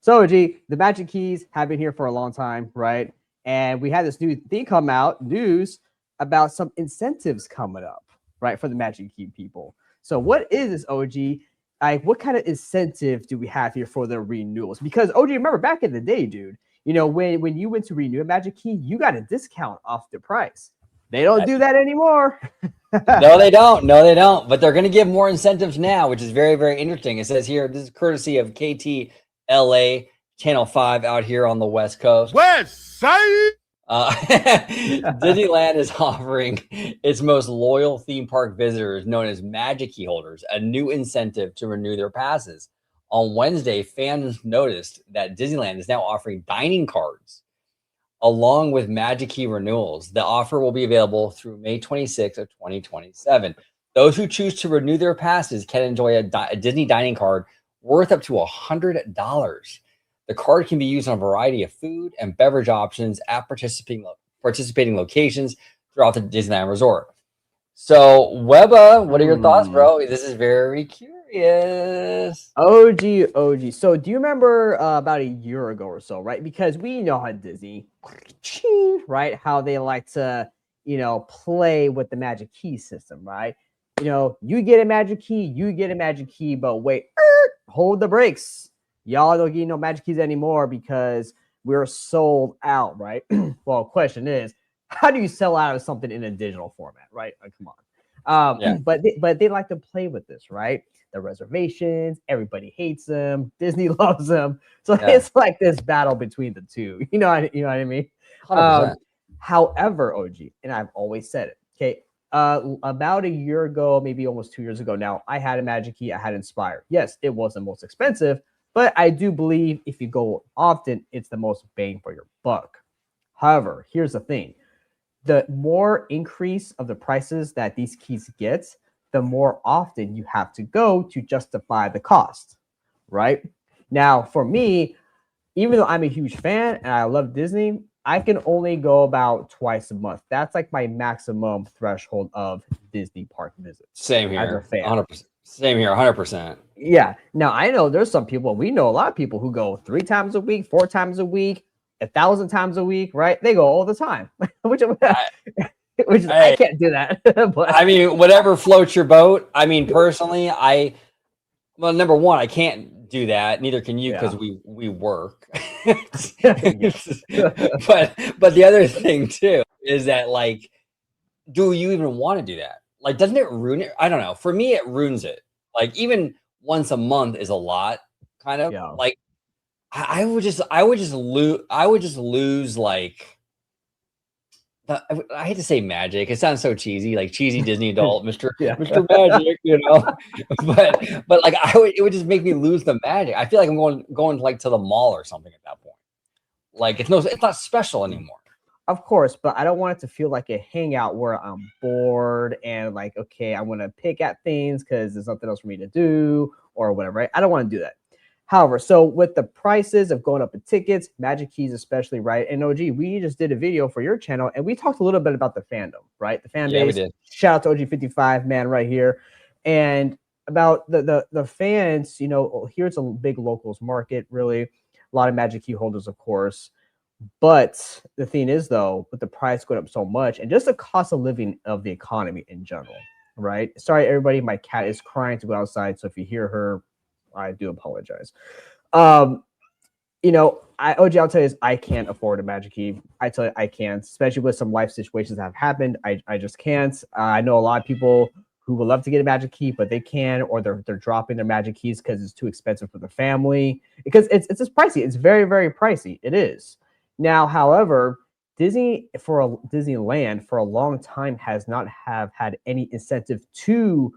So, G, the Magic Keys have been here for a long time, right? And we had this new thing come out, news about some incentives coming up, right, for the Magic Key people. So, what is this, OG? Like, what kind of incentive do we have here for the renewals? Because OG, remember back in the day, dude, when you went to renew a Magic Key, you got a discount off the price. They don't do that anymore. No, they don't. No, they don't. But they're going to give more incentives now, which is very, very interesting. It says here, this is courtesy of KTLA Channel 5 out here on the West Coast. West Side! Disneyland is offering its most loyal theme park visitors, known as Magic Key holders, a new incentive to renew their passes. On Wednesday, fans noticed that Disneyland is now offering dining cards along with Magic Key renewals. The offer will be available through May 26th of 2027. Those who choose to renew their passes can enjoy a Disney dining card worth up to $100. The card can be used on a variety of food and beverage options at participating locations throughout the Disneyland Resort. So, Webba, what are your thoughts, bro? This is very curious. OG. So, do you remember about a year ago or so, right? Because we know how Disney, right? How they like to, play with the Magic Key system, right? You get a Magic Key, but wait, hold the brakes. Y'all don't get no Magic Keys anymore because we're sold out, right? Well, question is, how do you sell out of something in a digital format, right? Like, come on. Yeah. But they like to play with this, right? The reservations, everybody hates them. Disney loves them. So it's like this battle between the two. You know what I mean? 100%. However, OG, and I've always said it, okay, about a year ago, maybe almost 2 years ago now, I had a Magic Key. I had Inspire. Yes, it was the most expensive, but I do believe if you go often, it's the most bang for your buck. However, here's the thing. The more increase of the prices that these keys get, the more often you have to go to justify the cost, right? Now, for me, even though I'm a huge fan and I love Disney, I can only go about twice a month. That's like my maximum threshold of Disney park visits. Same here. As a fan. 100%. Same here, 100%. Yeah. Now, I know there's some people, we know a lot of people who go 3 times a week, 4 times a week, 1,000 times a week, right? They go all the time, which I can't do that. But I mean, whatever floats your boat. I mean, personally, number one, I can't do that. Neither can you because we work. But the other thing too is that, like, do you even want to do that? Like, doesn't it ruin it? I don't know. For me, it ruins it. Like, even once a month is a lot, kind of. Yeah. Like, I would just lose like. I hate to say magic. It sounds so cheesy, like cheesy Disney adult, Mr. Magic, But like it would just make me lose the magic. I feel like I'm going like to the mall or something at that point. Like it's not special anymore. Of course, but I don't want it to feel like a hangout where I'm bored and like, okay, I want to pick at things because there's nothing else for me to do or whatever. Right? I don't want to do that. However, so with the prices of going up in tickets, Magic Keys especially, right? And OG, we just did a video for your channel and we talked a little bit about the fandom, right? The fan base. We did. Shout out to OG55, man, right here. And about the fans, here's a big locals market, really. A lot of Magic Key holders, of course. But the thing is, though, with the price going up so much and just the cost of living of the economy in general, right? Sorry, everybody, my cat is crying to go outside. So if you hear her, I do apologize. OG, I'll tell you this, I can't afford a Magic Key. I tell you, I can't, especially with some life situations that have happened. I just can't. I know a lot of people who would love to get a Magic Key, but they can, or they're dropping their Magic Keys because it's too expensive for the family. Because it's just pricey. It's very, very pricey. It is. Now, however, Disneyland for a long time has not had any incentive to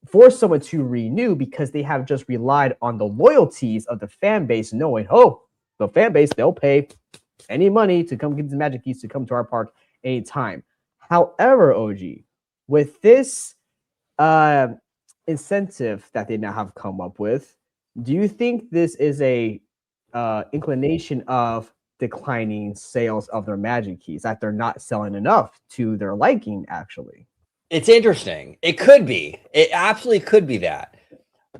force someone to renew because they have just relied on the loyalties of the fan base, knowing, the fan base, they'll pay any money to come get the Magic Keys to come to our park anytime. However, OG, with this incentive that they now have come up with, do you think this is a inclination of declining sales of their Magic Keys, that they're not selling enough to their liking, actually? It's interesting. It could be. It absolutely could be that.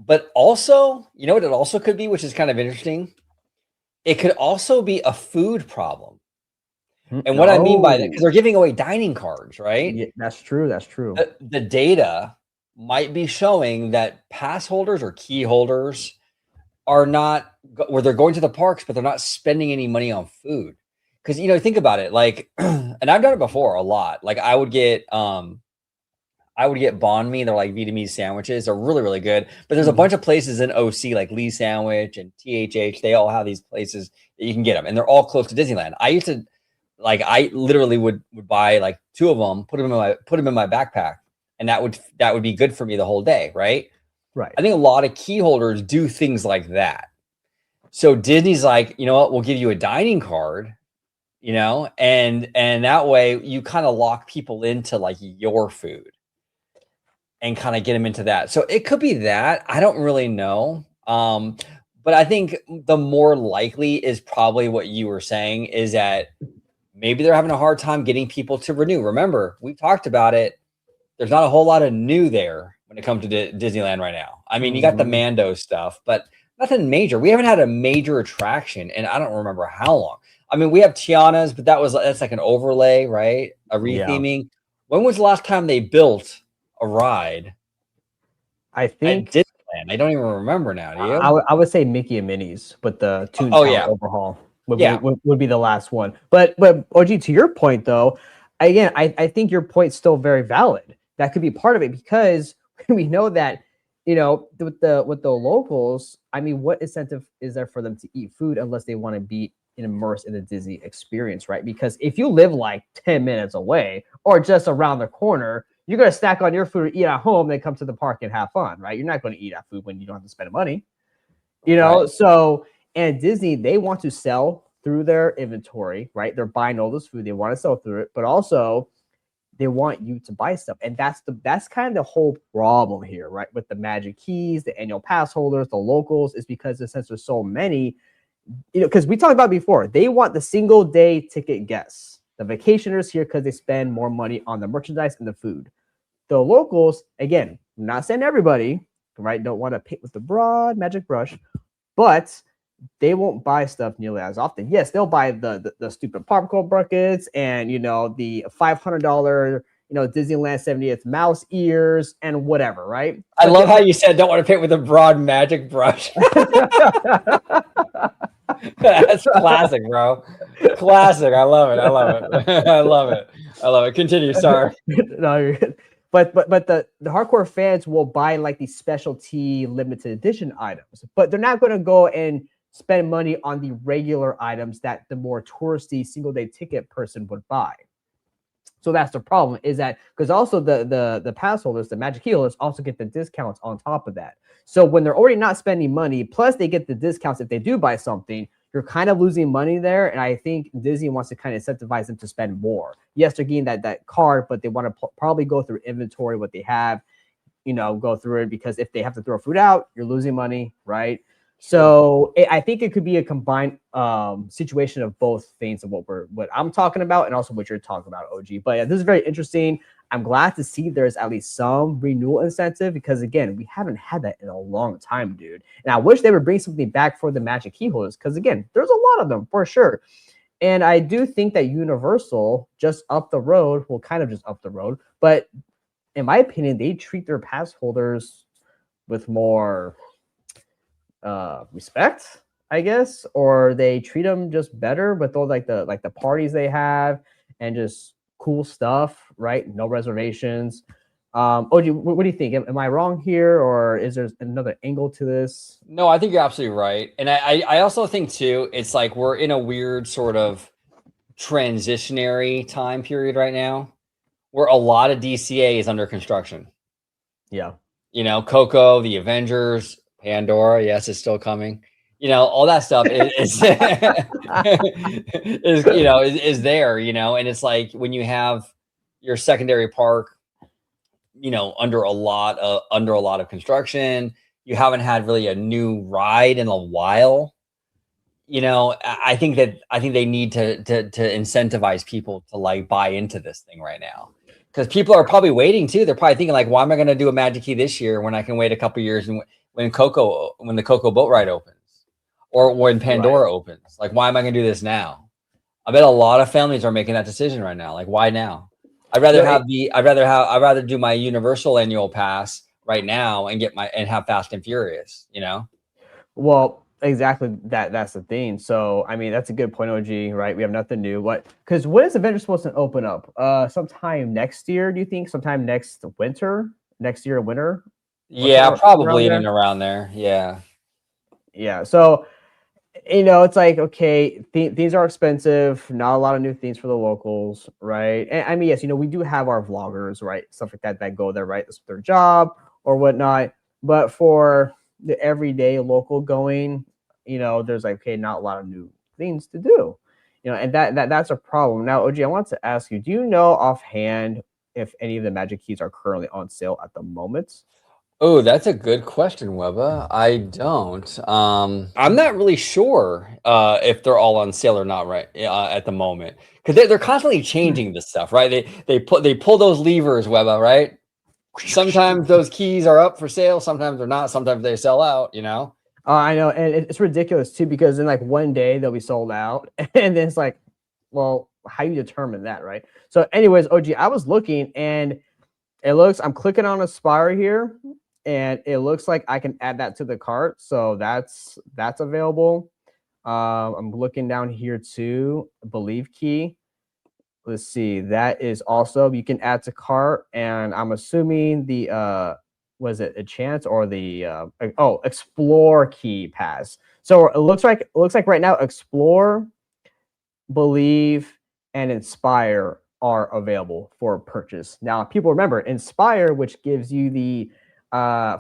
But also, you know what it also could be, which is kind of interesting? it could also be a food problem. And what I mean by that, because Oh, they're giving away dining cards, right? yeah, that's true. That's true. The data might be showing that pass holders or key holders are not where they're going to the parks, but they're not spending any money on food. Because think about it, like, and I've done it before a lot. Like I would get banh mi. They're like Vietnamese sandwiches. They're really, really good. But there's a Mhm. bunch of places in OC like Lee Sandwich and THH. They all have these places that you can get them, and they're all close to Disneyland. I used to I literally would buy like two of them, put them in my backpack, and that would be good for me the whole day, right? Right. I think a lot of key holders do things like that. So Disney's like, you know what, we'll give you a dining card, and that way you kind of lock people into like your food and kind of get them into that. So it could be that. I don't really know. But I think the more likely is probably what you were saying is that maybe they're having a hard time getting people to renew. Remember, we talked about it. There's not a whole lot of new there when it comes to Disneyland right now. I mean, you got the Mhm. Mando stuff, but nothing major. We haven't had a major attraction, and I don't remember how long. I mean, we have Tiana's, but that's like an overlay, right? A Yeah. retheming. When was the last time they built a ride I at think Disneyland? I don't even remember now. Do I you? would I would say Mickey and Minnie's, but the Oh Toontown yeah, overhaul would yeah. would be the last one. But OG, to your point though, again, I think your point's still very valid. That could be part of it because we know that with the locals. I mean, what incentive is there for them to eat food unless they want to be immersed in the Disney experience, right? Because if you live like 10 minutes away or just around the corner, you're going to snack on your food or eat at home, then come to the park and have fun, right? You're not going to eat that food when you don't have to spend money, Right. So, and Disney, they want to sell through their inventory, right? They're buying all this food, they want to sell through it, but also they want you to buy stuff. And that's kind of the whole problem here, right? With the Magic Keys, the annual pass holders, the locals, is because since there's so many, because we talked about before, they want the single day ticket guests, the vacationers here because they spend more money on the merchandise and the food. The locals, again, I'm not saying everybody, right? Don't want to paint with the broad magic brush, but they won't buy stuff nearly as often. Yes, they'll buy the stupid popcorn buckets and the $500 Disneyland 70th mouse ears and whatever, right? I But love how you said don't want to paint with a broad magic brush. That's classic, bro. Classic. I love it. I love it. I love it. I love it. Continue. Sorry. no, you're good. But the hardcore fans will buy like these specialty limited edition items, but they're not going to go and spend money on the regular items that the more touristy single day ticket person would buy. So that's the problem, is that because also the pass holders, the Magic Key holders, also get the discounts on top of that. So when they're already not spending money, plus they get the discounts if they do buy something, you're kind of losing money there. And I think Disney wants to kind of incentivize them to spend more. Yes, they're getting that card, but they want to probably go through inventory, what they have, go through it, because if they have to throw food out, you're losing money, right? True. So I think it could be a combined situation of both things of what I'm talking about and also what you're talking about, OG. But yeah, this is very interesting. I'm glad to see there's at least some renewal incentive because again, we haven't had that in a long time, dude. And I wish they would bring something back for the Magic Key holders because again, there's a lot of them for sure. And I do think that Universal just up the road, well, kind of just up the road, but in my opinion, they treat their pass holders with more respect, I guess, or they treat them just better with all like the parties they have and just cool stuff, right? No reservations. OG, what do you think? Am I wrong here, or is there another angle to this? No, I think you're absolutely right. And I also think too, it's like we're in a weird sort of transitionary time period right now where a lot of DCA is under construction. Yeah. Coco, the Avengers, Pandora, yes, it's still coming. All that stuff is is there, and it's like when you have your secondary park, under a lot of construction, you haven't had really a new ride in a while. I think they need to incentivize people to like buy into this thing right now. Because people are probably waiting too. They're probably thinking like, why am I going to do a Magic Key this year when I can wait a couple years and when the Coco boat ride opens? or when Right. Pandora opens. Like, why am I going to do this now? I bet a lot of families are making that decision right now. Like, why now? No, it, I'd rather do my Universal annual pass right now and have Fast and Furious, you know? well, exactly that's the thing. So, I mean, that's a good point, OG, right? We have nothing new. What? Because when is Avengers supposed to open up? Sometime next year, do you think? Sometime next winter? Next year, winter? Or Yeah, somewhere around probably in and there? around there. Yeah. Yeah. So, it's like, okay, things are expensive, not a lot of new things for the locals, right? And I mean, yes, we do have our vloggers, right? Stuff like that go there, right? That's their job or whatnot. But for the everyday local going, there's like, okay, not a lot of new things to do. And that's a problem. Now, OG, I want to ask you, do you know offhand if any of the magic keys are currently on sale at the moment? Oh, that's a good question, Webba. I don't. I'm not really sure if they're all on sale or not right at the moment because they're constantly changing this stuff, right? They pull those levers, Webba, right? Sometimes those keys are up for sale, sometimes they're not, sometimes they sell out, you know? I know, and it's ridiculous too because in like one day they'll be sold out, and then it's like, well, how you determine that, right? So, anyways, OG, I was looking, and I'm clicking on Aspire here, and it looks like I can add that to the cart, so that's available. I'm looking down here too, Believe key. Let's see, that is also you can add to cart, and I'm assuming the was it a chance or the explore key pass. So it looks like right now explore, believe, and inspire are available for purchase. Now, people remember inspire, which gives you the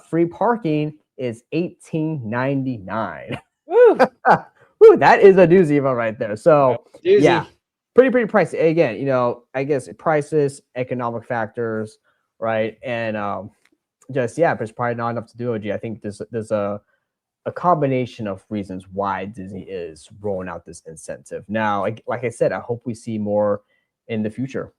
free parking, is 18.99. Woo! Woo, that is a doozy one right there. That's So a yeah, doozy. pretty pricey. Again, I guess prices, economic factors, right? And just yeah, but it's probably not enough to do it. I think there's a combination of reasons why Disney is rolling out this incentive. Now, like I said, I hope we see more in the future.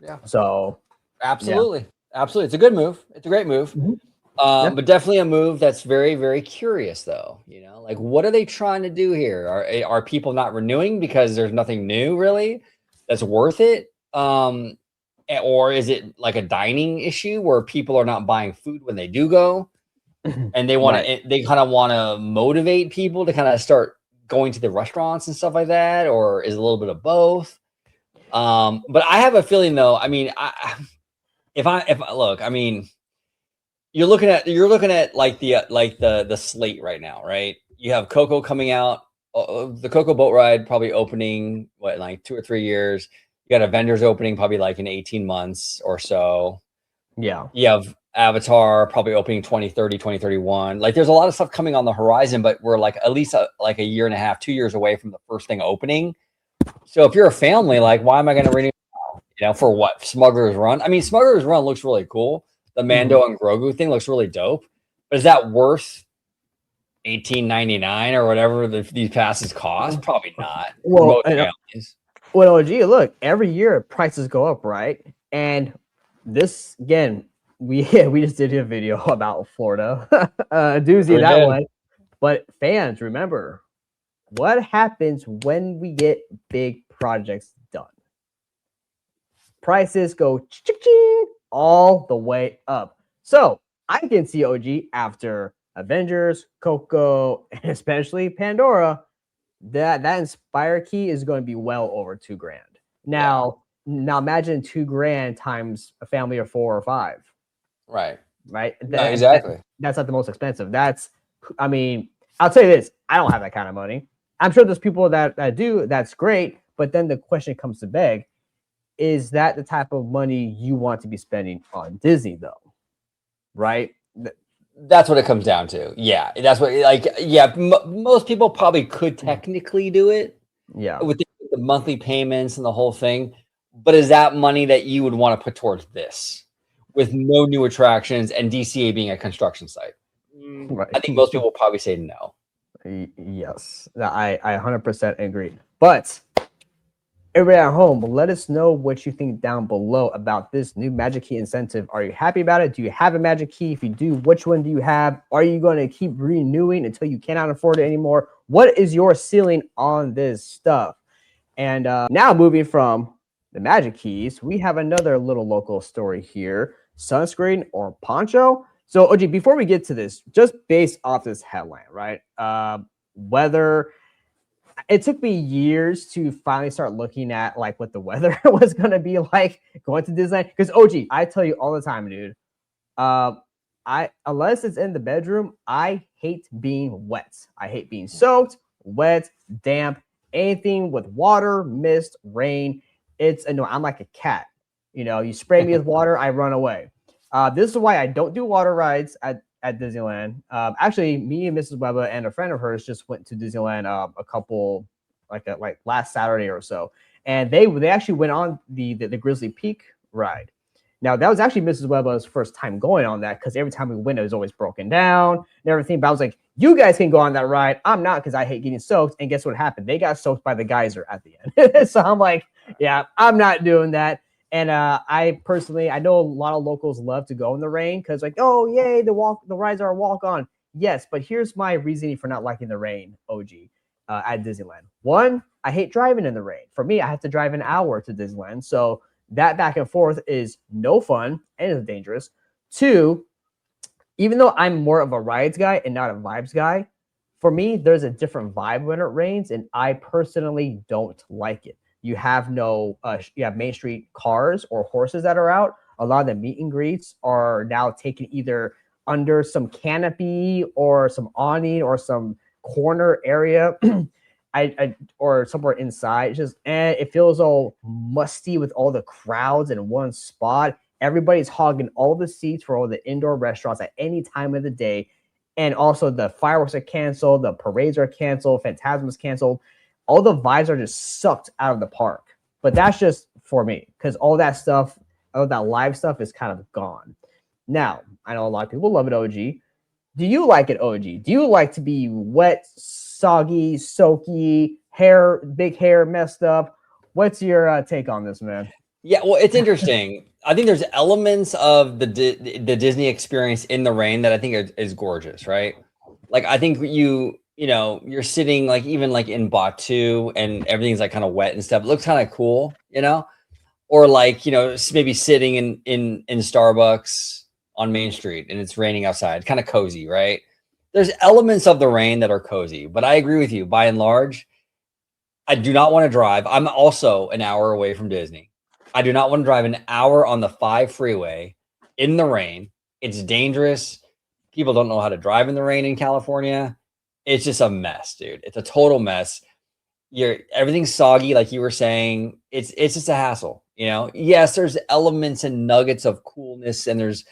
Yeah, So yeah. absolutely. Absolutely. It's a good move. It's a great move. Mhm. Yeah. But definitely a move that's very, very curious, though. You know, like what are they trying to do here? Are people not renewing because there's nothing new really that's worth it? Or is it like a dining issue where people are not buying food when they do go, and Right. they kind of want to motivate people to kind of start going to the restaurants and stuff like that, or is it a little bit of both? But I have a feeling though. I mean, if I look, I mean, you're looking at like the slate right now, right? You have Coco coming out, the Coco boat ride probably opening what in like 2 or 3 years. You got Avengers opening probably like in 18 months or so. Yeah. You have Avatar probably opening 2030, 2031. Like there's a lot of stuff coming on the horizon, but we're like at least like a year and a half, 2 years away from the first thing opening. So if you're a family, like why am I going to renew? You know, for what? Smuggler's Run. I mean, Smuggler's Run looks really cool. The Mhm. Mando and Grogu thing looks really dope. But is that worth 18.99 or whatever these passes cost? Probably not for Well, most families. gee, look, every year prices go up, right? And this again, we we just did a video about Florida, doozy We that did. one. But fans, remember what happens when we get big projects done? Prices go ching all the way up. So I can see OG after Avengers, Coco, and especially Pandora, that Inspire key is going to be well over 2 grand. Yeah. Now imagine 2 grand times a family of four or five, Right. right? No, exactly. That's not the most expensive. I mean, I'll tell you this: I don't have that kind of money. I'm sure there's people that do. That's great, but then the question comes to beg: is that the type of money you want to be spending on Disney, though? Right? That's what it comes down to. Yeah. That's what, like, yeah, most people probably could technically do it Yeah. with the monthly payments and the whole thing. But is that money that you would want to put towards this with no new attractions and DCA being a construction site? Right. I think most people will probably say no. Yes, I 100% agree. But everybody at home, let us know what you think down below about this new Magic Key incentive. Are you happy about it? Do you have a Magic Key? If you do, which one do you have? Are you going to keep renewing until you cannot afford it anymore? What is your ceiling on this stuff? And now moving from the Magic Keys, we have another little local story here: sunscreen or poncho. So, OG, before we get to this, just based off this headline, right? Weather. It took me years to finally start looking at like what the weather was gonna be like going to Disneyland. Because OG, I tell you all the time, dude. Uh, I unless it's in the bedroom, I hate being wet. I hate being soaked, wet, damp, anything with water, mist, rain. It's annoying. I'm like a cat. You know, you spray me with water, I run away. This is why I don't do water rides at Disneyland. Actually, me and Mrs. Webber and a friend of hers just went to Disneyland a couple like last Saturday or so, and they actually went on the Grizzly Peak ride. Now that was actually Mrs. Webber's first time going on that because every time we went, it was always broken down and everything. But I was like, you guys can go on that ride. I'm not because I hate getting soaked. And guess what happened? They got soaked by the geyser at the end. So I'm like, yeah, I'm not doing that. And I personally, I know a lot of locals love to go in the rain because like, oh yay, the rides are a walk on. Yes, but here's my reasoning for not liking the rain, OG, at Disneyland. One, I hate driving in the rain. For me, I have to drive an hour to Disneyland, so that back and forth is no fun and is dangerous. Two, even though I'm more of a rides guy and not a vibes guy, for me, there's a different vibe when it rains, and I personally don't like it. You have you have Main Street cars or horses that are out. A lot of the meet and greets are now taken either under some canopy or some awning or some corner area. Or somewhere inside. It's just it feels all musty with all the crowds in one spot. Everybody's hogging all the seats for all the indoor restaurants at any time of the day. And also the fireworks are canceled, the parades are canceled, Phantasma's canceled. All the vibes are just sucked out of the park. But that's just for me, because all that stuff, all that live stuff is kind of gone. Now, I know a lot of people love it, OG. Do you like it, OG? Do you like to be wet, soggy, soaky, big hair messed up? What's your take on this, man? Yeah, well, it's interesting. I think there's elements of the Disney experience in the rain that I think is gorgeous, right? Like I think you're sitting like even like in Batu and everything's like kind of wet and stuff. It looks kind of cool, or like maybe sitting in Starbucks on Main Street and it's raining outside, kind of cozy, right? There's elements of the rain that are cozy, but I agree with you. By and large, I do not want to drive. I'm also an hour away from Disney. I do not want to drive an hour on the 5 freeway in the rain. It's dangerous. People don't know how to drive in the rain in California. It's just a mess, dude. It's a total mess. Everything's soggy, like you were saying. It's just a hassle, Yes, there's elements and nuggets of coolness, and there's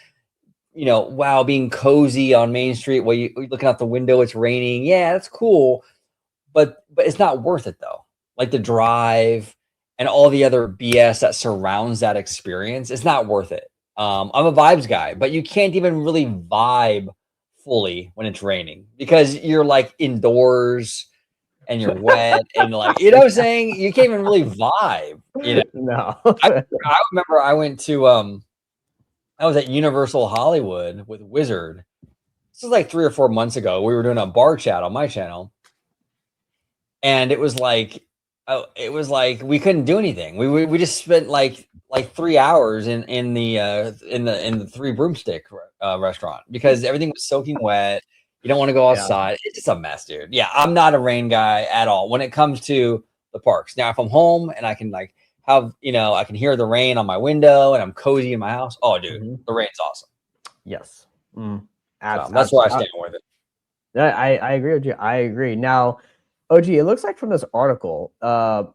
wow, being cozy on Main Street while you're looking out the window, it's raining. Yeah, that's cool. But it's not worth it though. Like the drive and all the other BS that surrounds that experience, it's not worth it. I'm a vibes guy, but you can't even really vibe fully when it's raining because you're like indoors and you're wet and like, what I'm saying? You can't even really vibe, No. I remember I went to I was at Universal Hollywood with Wizard. This was like 3 or 4 months ago. We were doing a bar chat on my channel, and it was like we couldn't do anything. We just spent like 3 hours in the Three Broomstick restaurant because everything was soaking wet. You don't want to go outside. Yeah. It's just a mess, dude. Yeah, I'm not a rain guy at all when it comes to the parks. Now, if I'm home and I can like have I can hear the rain on my window and I'm cozy in my house. Oh, dude, the rain's awesome. Yes, so that's where I stand with it. I agree with you. I agree. Now, OG, it looks like from this article,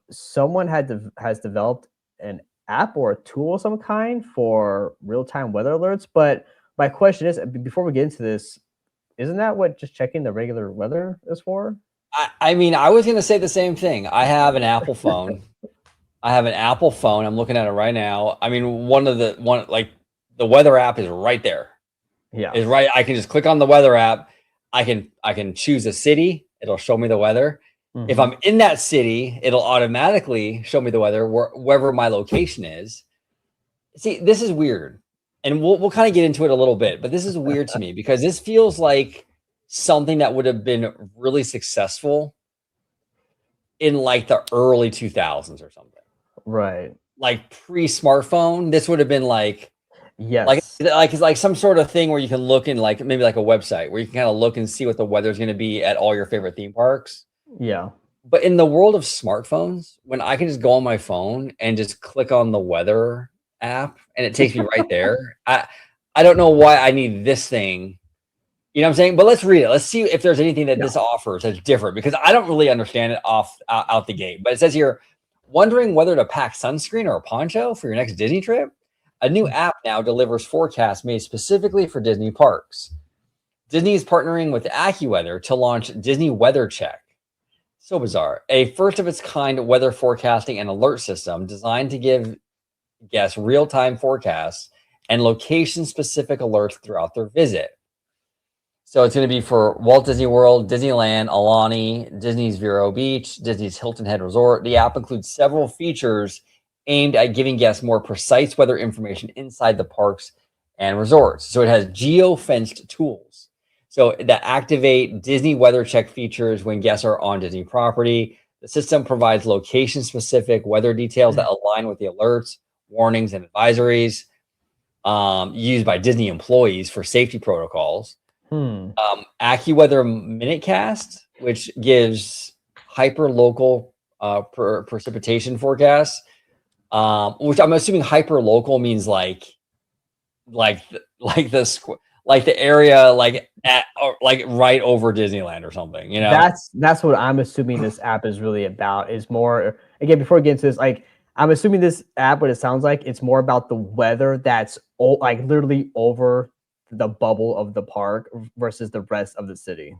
someone has developed an app or a tool of some kind for real-time weather alerts. But my question is, before we get into this, isn't that what just checking the regular weather is for? I mean, I was going to say the same thing. I have an Apple phone. I'm looking at it right now. I mean, the weather app is right there. Yeah. Is right. I can just click on the weather app. I can choose a city. It'll show me the weather. Mm-hmm. If I'm in that city, it'll automatically show me the weather wherever my location is. See, this is weird. And we'll kind of get into it a little bit, but this is weird to me because this feels like something that would have been really successful in like the early 2000s or something. Right. Like pre-smartphone, this would have been Yes. it's like some sort of thing where you can look in like maybe like a website where you can kind of look and see what the weather's going to be at all your favorite theme parks. Yeah. But in the world of smartphones, when I can just go on my phone and just click on the weather app and it takes me right there, I don't know why I need this thing. You know what I'm saying? But let's read it. Let's see if there's anything that Yeah. this offers that's different because I don't really understand it out the gate. But it says here, wondering whether to pack sunscreen or a poncho for your next Disney trip? A new app now delivers forecasts made specifically for Disney parks. Disney is partnering with AccuWeather to launch Disney Weather Check. So bizarre. A first of its kind weather forecasting and alert system designed to give guests real-time forecasts and location-specific alerts throughout their visit. So it's going to be for Walt Disney World, Disneyland, Alani, Disney's Vero Beach, Disney's Hilton Head Resort. The app includes several features aimed at giving guests more precise weather information inside the parks and resorts. So it has geo-fenced tools. So that activate Disney Weather Check features when guests are on Disney property. The system provides location-specific weather details that align with the alerts, warnings, and advisories used by Disney employees for safety protocols. AccuWeather Minutecast, which gives hyper local precipitation forecasts, which I'm assuming hyper local means like the area like at or like right over Disneyland or something. You know, That's what I'm assuming this app is really about. Is more again before we get into this, like I'm assuming this app, what it sounds like, it's more about the weather that's like literally over the bubble of the park versus the rest of the city.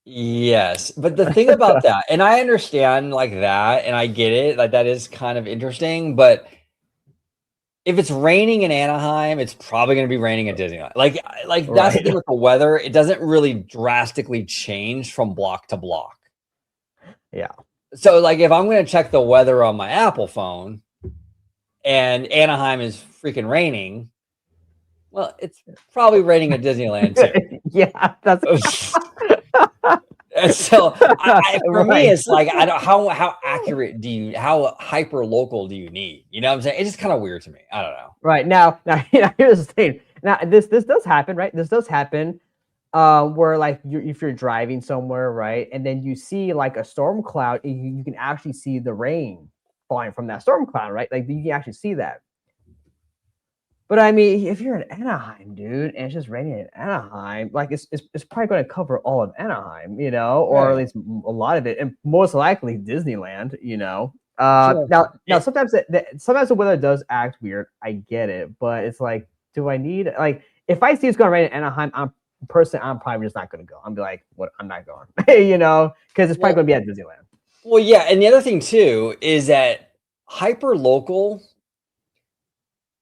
yes, but the thing about that, and I understand like that, and I get it, like that is kind of interesting, but if it's raining in Anaheim, it's probably going to be raining at Disneyland. Like that's the Right. thing with the weather; it doesn't really drastically change from block to block. Yeah. So, like, if I'm going to check the weather on my Apple phone and Anaheim is freaking raining, well, it's probably raining at Disneyland too. Yeah, that's And so, for me, right. it's like I don't how accurate how hyper local do you need? You know what I'm saying? It's just kind of weird to me. I don't know. Right now, here's the thing. Now, this does happen, right? This does happen, where like if you're driving somewhere, right, and then you see like a storm cloud, and you can actually see the rain falling from that storm cloud, right? Like you can actually see that. But I mean, if you're in Anaheim, dude, and it's just raining in Anaheim, like it's probably going to cover all of Anaheim, or at Right. least a lot of it, and most likely Disneyland. Sure. Now sometimes sometimes the weather does act weird. I get it, but it's like, do I need like if I see it's going to rain in Anaheim, I'm probably just not going to go. I'm be like, what? I'm not going, because it's probably Well, going to be at Disneyland. well, yeah, and the other thing too is that hyper local.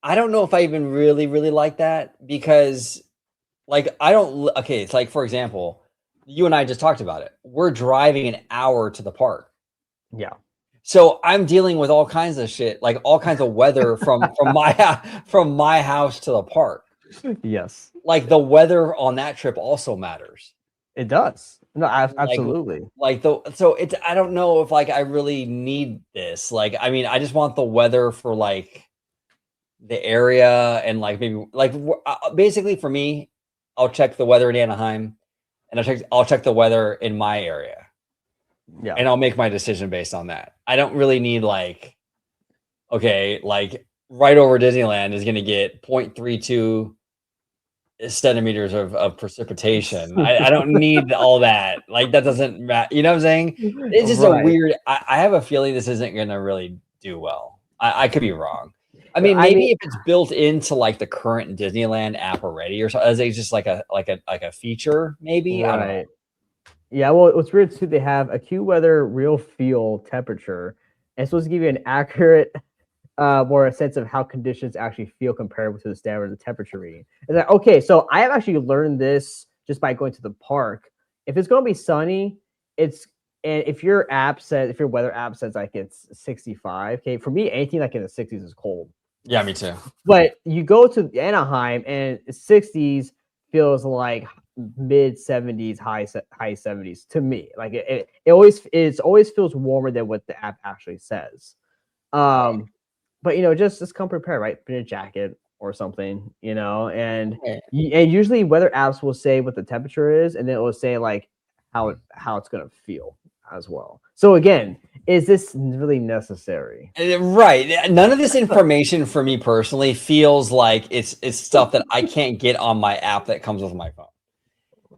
I don't know if I even really, really like that because, like, I don't. Okay, it's like for example, you and I just talked about it. We're driving an hour to the park, Yeah. so I'm dealing with all kinds of shit, like all kinds of weather from my house to the park. Yes, Like the weather on that trip also matters. it does. No, Like, absolutely. so it's I don't know if like I really need this. Like, I mean, I just want the weather for like the area and like maybe like basically for me, I'll check the weather in Anaheim and I'll check the weather in my area Yeah. and I'll make my decision based on that. I don't really need like okay, like right over Disneyland is going to get 0.32 centimeters of precipitation. I don't need all that. Like that doesn't matter. You know what I'm saying? It's just a Right. weird. I have a feeling this isn't going to really do well. I could be wrong. I mean, I maybe mean, if it's built into like the current Disneyland app already, or so as it's just like a feature, maybe I don't know. right. Yeah, well, what's weird too, they have acute weather real feel temperature. And it's supposed to give you an accurate, more a sense of how conditions actually feel compared to the standard of the temperature reading. It's like, okay, so I have actually learned this just by going to the park. If it's going to be sunny, it's and if your weather app says like it's 65, okay, for me, anything like in the 60s is cold. Yeah, me too. But you go to Anaheim and 60s feels like mid 70s, high 70s to me. Like it always feels warmer than what the app actually says. Right. Um, but just come prepared, right? Put in a jacket or something, and Right. and usually weather apps will say what the temperature is, and then it will say like how it's gonna feel as well. So again, is this really necessary? Right. None of this information for me personally feels like it's stuff that I can't get on my app that comes with my phone.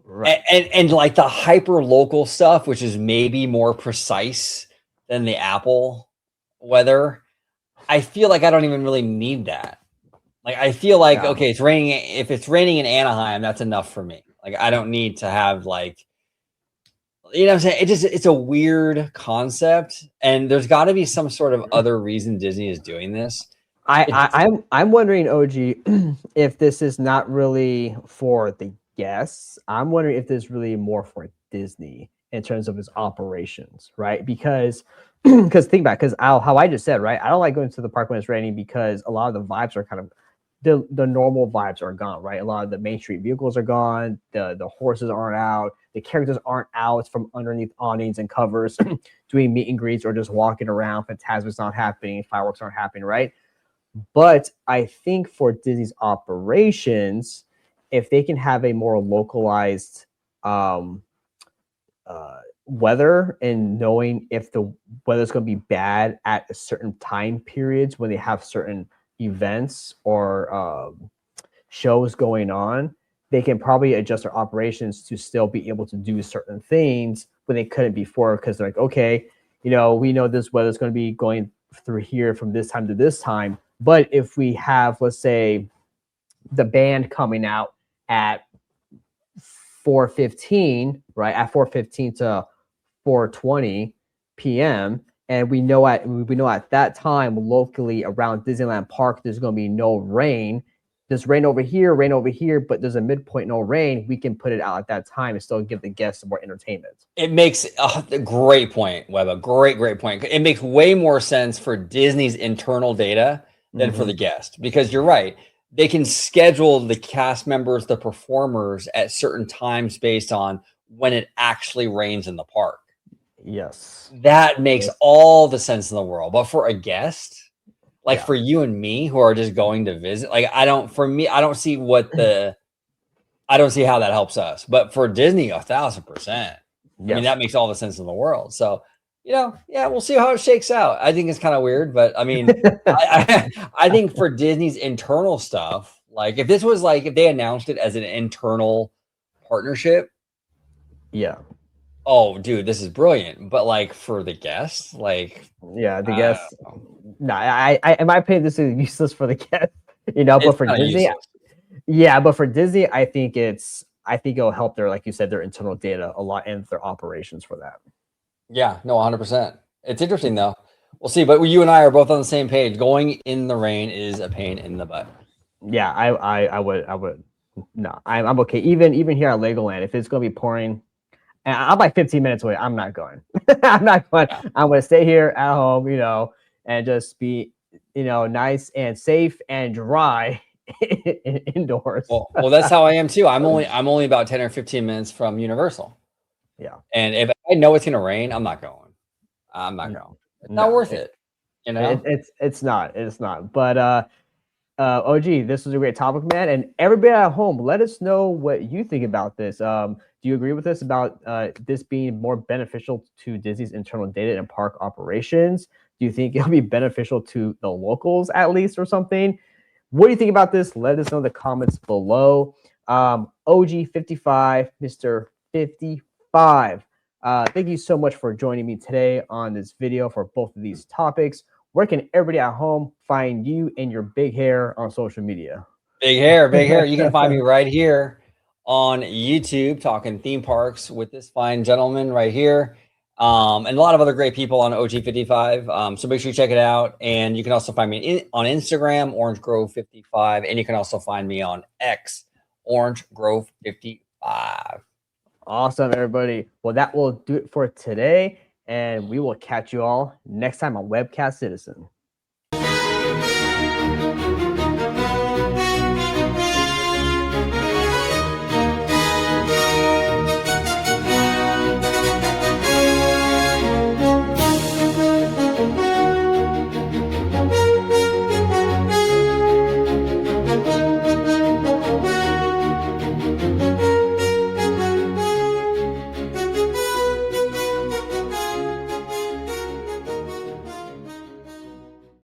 Right. And like the hyper local stuff, which is maybe more precise than the Apple weather, I feel like I don't even really need that. Like I feel like Yeah. okay, it's raining. If it's raining in Anaheim, that's enough for me. Like I don't need to have like what I'm saying? It's a weird concept, and there's got to be some sort of other reason Disney is doing this. I, It I I'm wondering, OG, if this is not really for the guests. I'm wondering if this is really more for Disney in terms of its operations, right? Because think about it, because how I just said, right? I don't like going to the park when it's raining because a lot of the vibes are kind of the normal vibes are gone, right? A lot of the main street vehicles are gone. The horses aren't out. The characters aren't out from underneath awnings and covers doing meet and greets or just walking around. Phantasma's not happening. Fireworks aren't happening, right? But I think for Disney's operations, if they can have a more localized um, weather and knowing if the weather's going to be bad at a certain time periods when they have certain events or shows going on, they can probably adjust their operations to still be able to do certain things when they couldn't before because they're like, okay, we know this weather's going to be going through here from this time to this time. But if we have, let's say, the band coming out at 4:15, right? At 4:15 to 4:20 p.m. And we know at that time locally around Disneyland Park there's going to be no rain. There's rain over here, but there's a midpoint no rain. We can put it out at that time and still give the guests more entertainment. it makes a great point, Webb. A great point. It makes way more sense for Disney's internal data than for Mm-hmm. the guest because you're right. They can schedule the cast members, the performers at certain times based on when it actually rains in the park. Yes. That makes Yes. all the sense in the world. But for a guest, like Yeah. for you and me who are just going to visit, like for me, I don't see I don't see how that helps us. But for Disney, 1,000%. I mean, Yes. that makes all the sense in the world. So, yeah, we'll see how it shakes out. I think it's kind of weird, but I mean, I think for Disney's internal stuff, like if this was like if they announced it as an internal partnership, Yeah. oh, dude, this is brilliant. But like for the guests, like Yeah. The I guests. No, I in my opinion, this is useless for the guests. But it's for kind of Disney, useless. yeah, but for Disney, I think it'll help their, like you said, their internal data a lot and their operations for that. Yeah, no, 100%. It's interesting though. We'll see. But you and I are both on the same page. Going in the rain is a pain in the butt. Yeah, I would. No, I'm okay. Even here at Legoland, if it's gonna be pouring, and I'm like 15 minutes away, I'm not going. I'm not going. Yeah. I'm gonna stay here at home, and just be, nice and safe and dry indoors. Well, that's how I am too. I'm only about 10 or 15 minutes from Universal. Yeah, And if I know it's gonna rain, I'm not going. I'm not going. no, It's not no, worth it, you know? it's not. But OG, this was a great topic, man. And everybody at home, let us know what you think about this. Do you agree with us about this being more beneficial to Disney's internal data and park operations? Do you think it'll be beneficial to the locals at least or something? What do you think about this? Let us know in the comments below. OG55, Mr. 55. Thank you so much for joining me today on this video for both of these topics. Where can everybody at home find you and your big hair on social media? Big hair, big hair. You can find me right here on YouTube talking theme parks with this fine gentleman right here. And a lot of other great people on OG55. So make sure you check it out. And you can also find me on Instagram, Orange Grove 55. And you can also find me on X, Orange Grove 55. Awesome, everybody. Well, that will do it for today. And we will catch you all next time on Webcast Citizen.